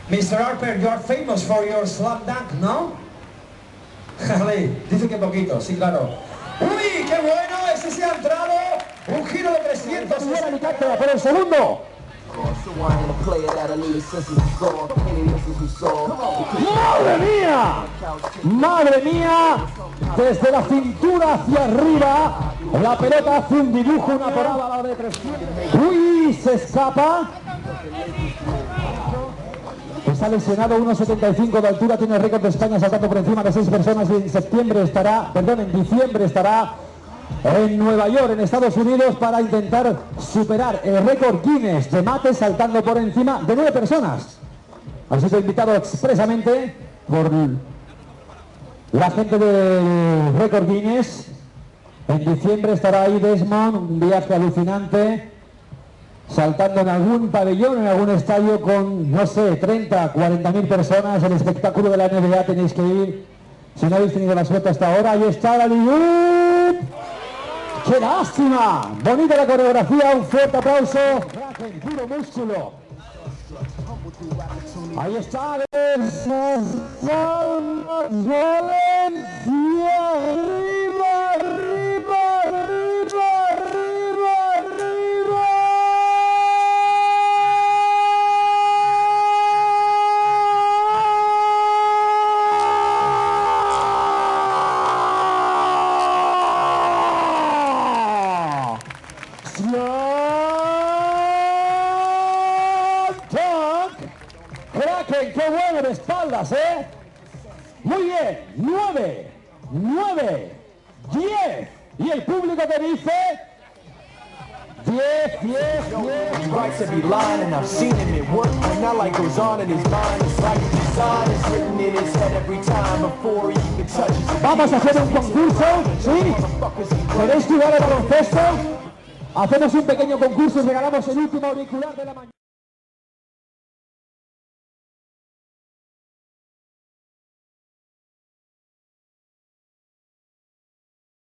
Mr. Harper, you are famous for your slam dunk, ¿no? Dice que poquito, sí, claro. ¡Uy, qué bueno! Ese se ha entrado. Un giro de 360 por el segundo. ¡Madre mía! ¡Madre mía! Desde la cintura hacia arriba, la pelota hace un dibujo, una parábola de 300. ¡Uy! Se escapa. Está lesionado, 1,75 de altura, tiene récord de España saltando por encima de 6 personas y en diciembre estará en Nueva York, en Estados Unidos, para intentar superar el récord Guinness de mate saltando por encima de 9 personas. Ha sido invitado expresamente por la gente del récord Guinness. En diciembre estará ahí Desmond, un viaje alucinante, saltando en algún pabellón, en algún estadio con, no sé, 30, 40.000 personas. El espectáculo de la NBA tenéis que ir, si no habéis tenido la suerte hasta ahora. Ahí está la ¡Aleluya! ¡Qué lástima! Bonita la coreografía, un fuerte aplauso. Kraken, puro músculo. Ahí está, arriba, arriba, arriba, arriba, arriba. Kraken, qué bueno de espaldas, ¿eh? Muy bien, 9, 10. Y el público te dice 10, 10, 10. Vamos a hacer un concurso, ¿sí? ¿Queréis jugar al baloncesto? Hacemos un pequeño concurso y regalamos el último auricular de la mañana.